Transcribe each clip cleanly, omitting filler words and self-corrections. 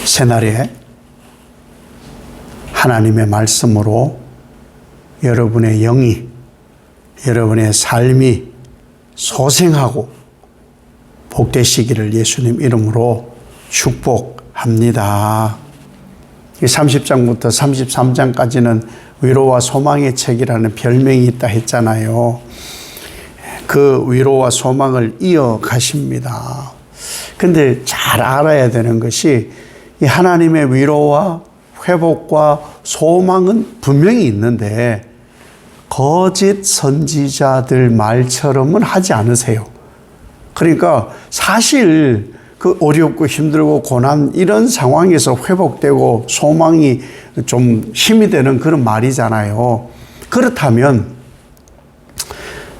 새날에 하나님의 말씀으로 여러분의 영이, 여러분의 삶이 소생하고 복되시기를 예수님 이름으로 축복합니다. 30장부터 33장까지는 위로와 소망의 책이라는 별명이 있다 했잖아요. 그 위로와 소망을 이어가십니다. 근데 잘 알아야 되는 것이 이 하나님의 위로와 회복과 소망은 분명히 있는데 거짓 선지자들 말처럼은 하지 않으세요. 그러니까 사실 그 어렵고 힘들고 고난 이런 상황에서 회복되고 소망이 좀 힘이 되는 그런 말이잖아요. 그렇다면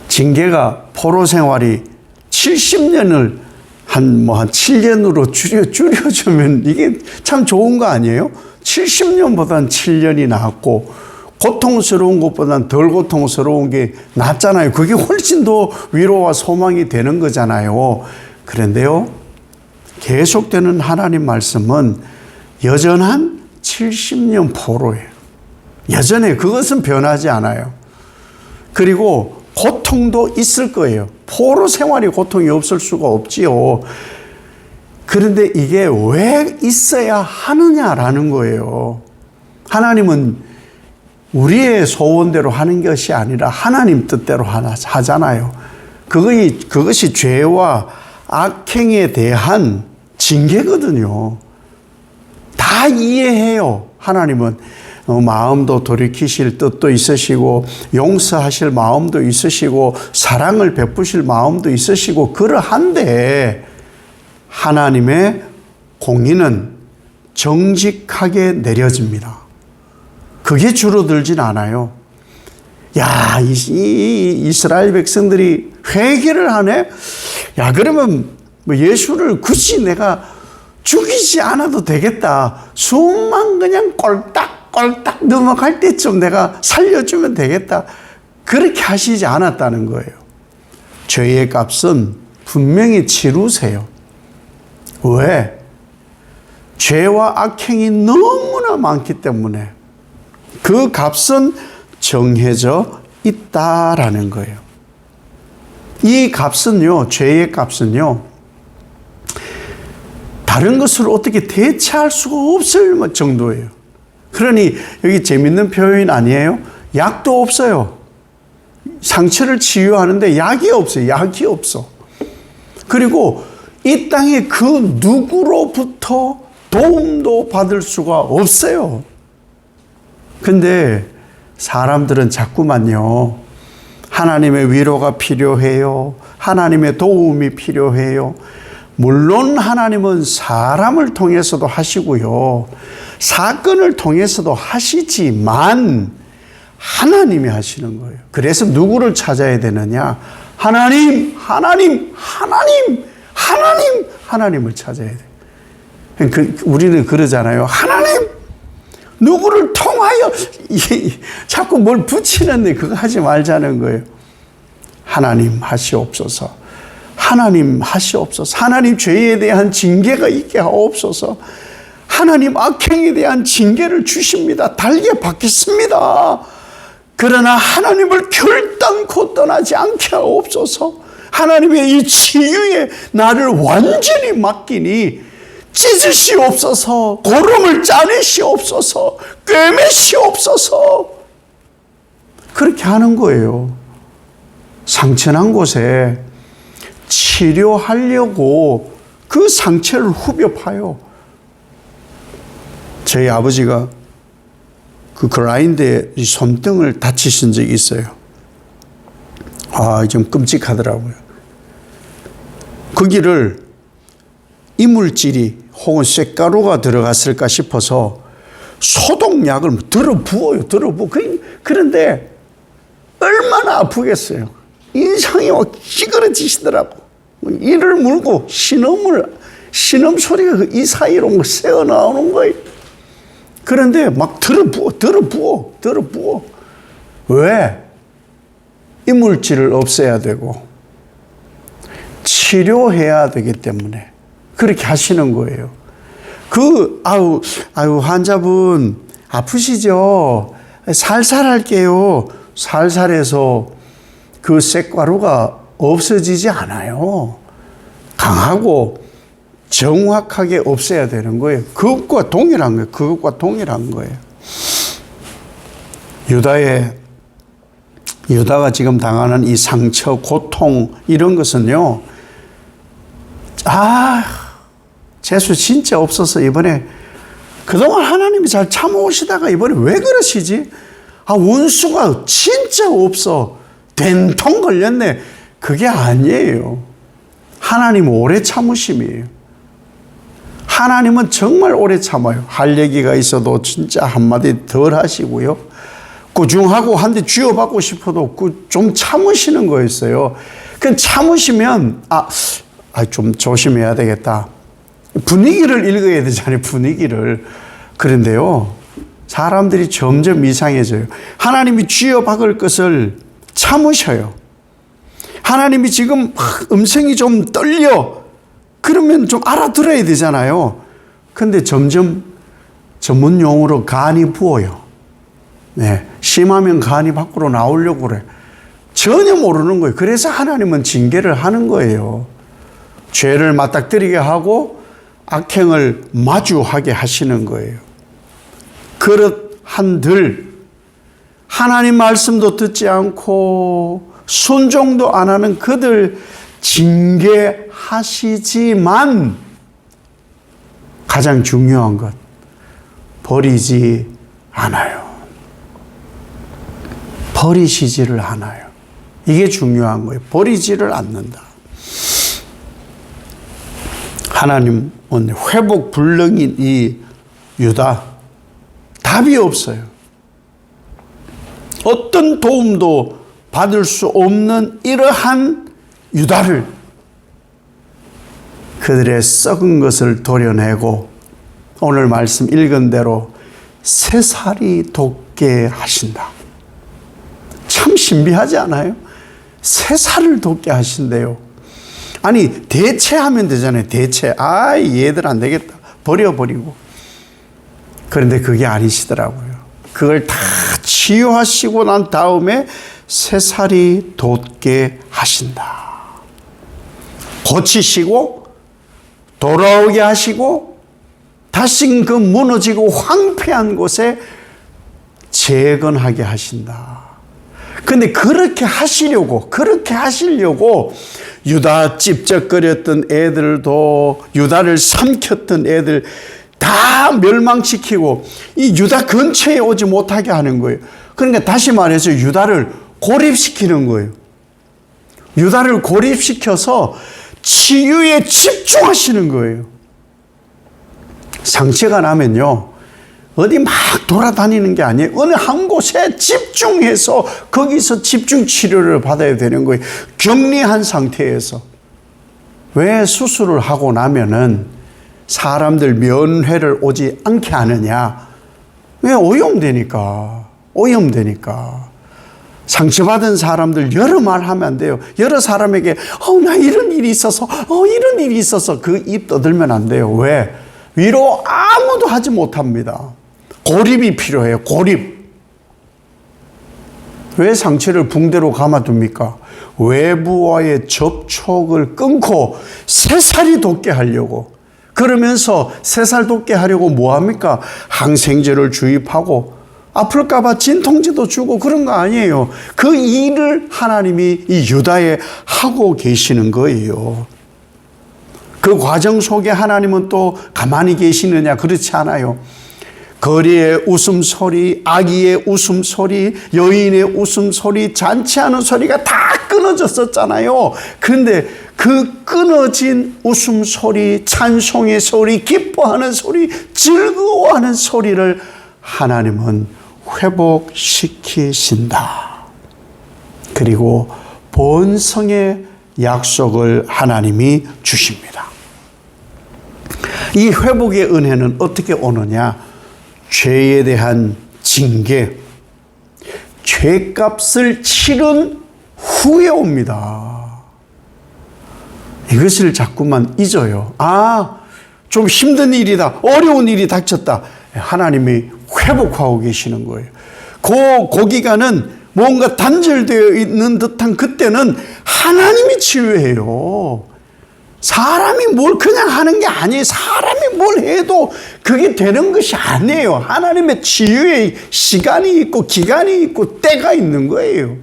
징계가 포로 생활이 70년을 한 7년으로 줄여주면 이게 참 좋은 거 아니에요? 70년보다는 7년이 낫고 고통스러운 것보다는 덜 고통스러운 게 낫잖아요. 그게 훨씬 더 위로와 소망이 되는 거잖아요. 그런데요, 계속되는 하나님 말씀은 여전한 70년 포로예요. 여전해. 그것은 변하지 않아요. 그리고 고통도 있을 거예요. 포로 생활이 고통이 없을 수가 없지요. 그런데 이게 왜 있어야 하느냐라는 거예요. 하나님은 우리의 소원대로 하는 것이 아니라 하나님 뜻대로 하잖아요. 그것이 죄와 악행에 대한 징계거든요. 다 이해해요. 하나님은 마음도 돌이키실 뜻도 있으시고 용서하실 마음도 있으시고 사랑을 베푸실 마음도 있으시고 그러한데 하나님의 공의는 정직하게 내려집니다. 그게 줄어들진 않아요. 야, 이스라엘 백성들이 회개를 하네? 야, 그러면 예수를 굳이 내가 죽이지 않아도 되겠다. 숨만 그냥 꼴딱꼴딱 넘어갈 때쯤 내가 살려주면 되겠다. 그렇게 하시지 않았다는 거예요. 죄의 값은 분명히 치르세요. 왜? 죄와 악행이 너무나 많기 때문에 그 값은 정해져 있다라는 거예요. 이 값은요, 죄의 값은요, 다른 것을 어떻게 대체할 수가 없을 정도예요. 그러니 여기 재밌는 표현 아니에요? 약도 없어요. 상처를 치유하는데 약이 없어요. 약이 없어. 그리고 이 땅에 그 누구로부터 도움도 받을 수가 없어요. 근데 사람들은 자꾸만요, 하나님의 위로가 필요해요. 하나님의 도움이 필요해요. 물론 하나님은 사람을 통해서도 하시고요. 사건을 통해서도 하시지만 하나님이 하시는 거예요. 그래서 누구를 찾아야 되느냐? 하나님을 찾아야 돼요. 우리는 그러잖아요. 하나님! 누구를 통하여 자꾸 뭘 붙이는데 그거 하지 말자는 거예요. 하나님 하시옵소서. 하나님 하시옵소서. 하나님 죄에 대한 징계가 있게 하옵소서. 하나님 악행에 대한 징계를 주십니다. 달게 받겠습니다. 그러나 하나님을 결단코 떠나지 않게 하옵소서. 하나님의 이 치유에 나를 완전히 맡기니 찢으시옵소서, 고름을 짜내시옵소서, 꿰매시옵소서. 그렇게 하는 거예요. 상처난 곳에 치료하려고 그 상처를 후벼 파요. 저희 아버지가 그 그라인더에 손등을 다치신 적이 있어요. 좀 끔찍하더라고요. 거기를 이물질이 혹은 쇳가루가 들어갔을까 싶어서 소독약을 들어부어요. 그런데 얼마나 아프겠어요. 인상이 막 찌그러지시더라고. 이를 물고 신음 소리가 이 사이로 새어 나오는 거예요. 그런데 막 들어부어. 왜? 이물질을 없애야 되고 치료해야 되기 때문에 그렇게 하시는 거예요. 환자분 아프시죠? 살살 할게요. 살살해서 그 쇳가루가 없어지지 않아요. 강하고 정확하게 없애야 되는 거예요. 그것과 동일한 거예요. 그것과 동일한 거예요. 유다가 지금 당하는 이 상처, 고통, 이런 것은요, 재수 진짜 없어서 이번에 그동안 하나님이 잘 참아오시다가 이번에 왜 그러시지? 원수가 진짜 없어. 된통 걸렸네. 그게 아니에요. 하나님 오래 참으심이에요. 하나님은 정말 오래 참아요. 할 얘기가 있어도 진짜 한마디 덜 하시고요. 꾸중하고 한 대 쥐어받고 싶어도 좀 참으시는 거였어요. 그 참으시면 좀 조심해야 되겠다. 분위기를 읽어야 되잖아요. 분위기를. 그런데요, 사람들이 점점 이상해져요. 하나님이 쥐어박을 것을 참으셔요. 하나님이 지금 음성이 좀 떨려. 그러면 좀 알아들어야 되잖아요. 근데 점점 전문 용어로 간이 부어요. 네, 심하면 간이 밖으로 나오려고 그래. 전혀 모르는 거예요. 그래서 하나님은 징계를 하는 거예요. 죄를 맞닥뜨리게 하고 악행을 마주하게 하시는 거예요. 그릇한들 하나님 말씀도 듣지 않고 순종도 안 하는 그들 징계하시지만 가장 중요한 것, 버리지 않아요. 버리시지를 않아요. 이게 중요한 거예요. 버리지를 않는다. 하나님은 회복 불능인 이 유다, 답이 없어요. 어떤 도움도 받을 수 없는 이러한 유다를 그들의 썩은 것을 도려내고 오늘 말씀 읽은 대로 새살이 돋게 하신다. 참 신비하지 않아요? 새살을 돋게 하신대요. 아니, 대체하면 되잖아요. 대체. 얘들 안 되겠다. 버려버리고. 그런데 그게 아니시더라고요. 그걸 다 치유하시고 난 다음에 새살이 돋게 하신다. 고치시고 돌아오게 하시고 다시 그 무너지고 황폐한 곳에 재건하게 하신다. 근데 그렇게 하시려고 유다 찝쩍거렸던 애들도, 유다를 삼켰던 애들 다 멸망시키고 이 유다 근처에 오지 못하게 하는 거예요. 그러니까 다시 말해서 유다를 고립시키는 거예요. 유다를 고립시켜서 치유에 집중하시는 거예요. 상처가 나면요, 어디 막 돌아다니는 게 아니에요. 어느 한 곳에 집중해서 거기서 집중 치료를 받아야 되는 거예요. 격리한 상태에서. 왜 수술을 하고 나면은 사람들 면회를 오지 않게 하느냐? 왜? 오염되니까. 상처받은 사람들 여러 말 하면 안 돼요. 여러 사람에게 나 이런 일이 있어서 그 입 떠들면 안 돼요. 왜? 위로 아무도 하지 못합니다. 고립이 필요해요. 고립. 왜 상처를 붕대로 감아둡니까? 외부와의 접촉을 끊고 새살이 돋게 하려고. 그러면서 새살 돋게 하려고 뭐합니까? 항생제를 주입하고 아플까 봐 진통제도 주고 그런 거 아니에요. 그 일을 하나님이 이 유다에 하고 계시는 거예요. 그 과정 속에 하나님은 또 가만히 계시느냐? 그렇지 않아요. 거리의 웃음소리, 아기의 웃음소리, 여인의 웃음소리, 잔치하는 소리가 다 끊어졌었잖아요. 그런데 그 끊어진 웃음소리, 찬송의 소리, 기뻐하는 소리, 즐거워하는 소리를 하나님은 회복시키신다. 그리고 본성의 약속을 하나님이 주십니다. 이 회복의 은혜는 어떻게 오느냐? 죄에 대한 징계, 죄값을 치른 후에 옵니다. 이것을 자꾸만 잊어요. 좀 힘든 일이다, 어려운 일이 닥쳤다. 하나님이 회복하고 계시는 거예요. 그 기간은 뭔가 단절되어 있는 듯한 그때는 하나님이 치유해요. 사람이 뭘 그냥 하는 게 아니에요. 사람이 뭘 해도 그게 되는 것이 아니에요. 하나님의 치유의 시간이 있고 기간이 있고 때가 있는 거예요.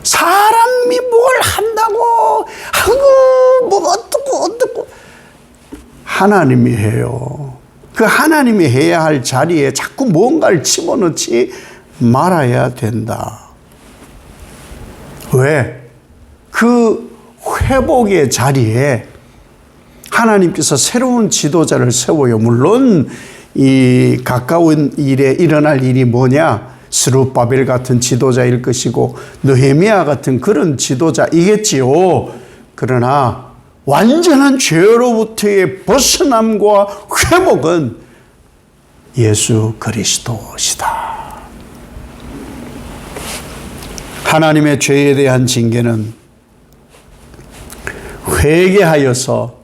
사람이 뭘 한다고 하고 뭐 어떻고 하나님이 해요. 그 하나님이 해야 할 자리에 자꾸 뭔가를 집어넣지 말아야 된다. 왜? 그 회복의 자리에 하나님께서 새로운 지도자를 세워요. 물론 이 가까운 일에 일어날 일이 뭐냐? 스룹바벨 같은 지도자일 것이고 느헤미야 같은 그런 지도자이겠지요. 그러나 완전한 죄로부터의 벗어남과 회복은 예수 그리스도시다. 하나님의 죄에 대한 징계는 회개하여서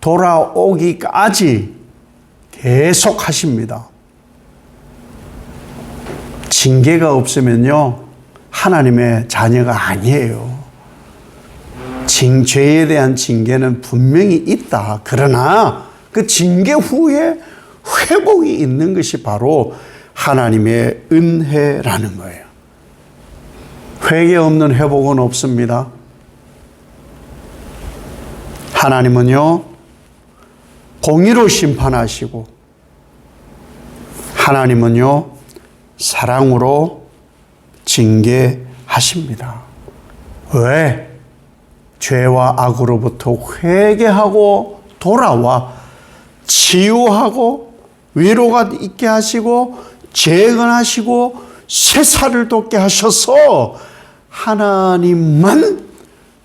돌아오기까지 계속 하십니다. 징계가 없으면요, 하나님의 자녀가 아니에요. 죄에 대한 징계는 분명히 있다. 그러나 그 징계 후에 회복이 있는 것이 바로 하나님의 은혜라는 거예요. 회개 없는 회복은 없습니다. 하나님은요, 공의로 심판하시고 하나님은요, 사랑으로 징계하십니다. 왜? 죄와 악으로부터 회개하고 돌아와 치유하고 위로가 있게 하시고 재건하시고 새살을 돋게 하셔서 하나님만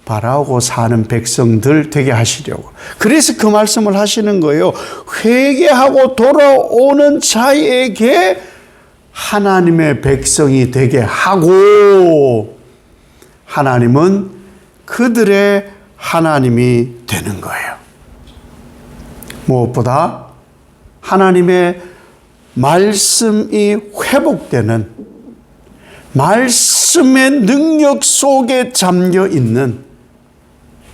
바라고 사는 백성들 되게 하시려고. 그래서 그 말씀을 하시는 거예요. 회개하고 돌아오는 자에게 하나님의 백성이 되게 하고 하나님은 그들의 하나님이 되는 거예요. 무엇보다 하나님의 말씀이 회복되는, 말씀의 능력 속에 잠겨 있는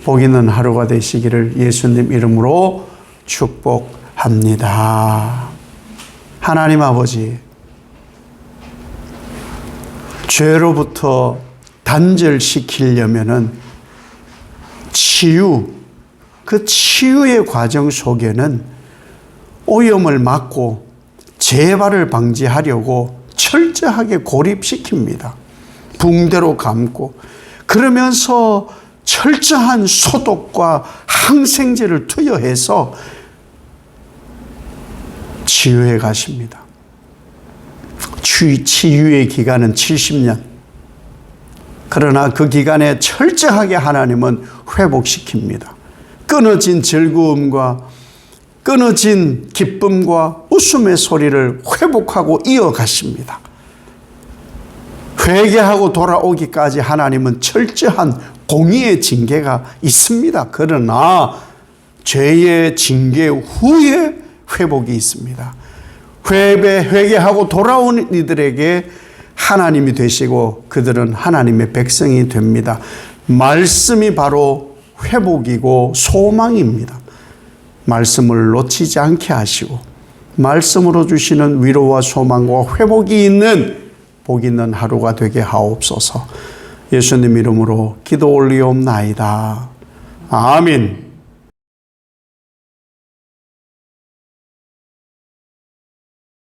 복 있는 하루가 되시기를 예수님 이름으로 축복합니다. 하나님 아버지, 죄로부터 단절시키려면은 그 치유의 과정 속에는 오염을 막고 재발을 방지하려고 철저하게 고립시킵니다. 붕대로 감고 그러면서 철저한 소독과 항생제를 투여해서 치유해 가십니다. 치유의 기간은 70년. 그러나 그 기간에 철저하게 하나님은 회복시킵니다. 끊어진 즐거움과 끊어진 기쁨과 웃음의 소리를 회복하고 이어가십니다. 회개하고 돌아오기까지 하나님은 철저한 공의의 징계가 있습니다. 그러나 죄의 징계 후에 회복이 있습니다. 회개하고 돌아온 이들에게 하나님이 되시고 그들은 하나님의 백성이 됩니다. 말씀이 바로 회복이고 소망입니다. 말씀을 놓치지 않게 하시고 말씀으로 주시는 위로와 소망과 회복이 있는 복 있는 하루가 되게 하옵소서. 예수님 이름으로 기도 올리옵나이다. 아멘.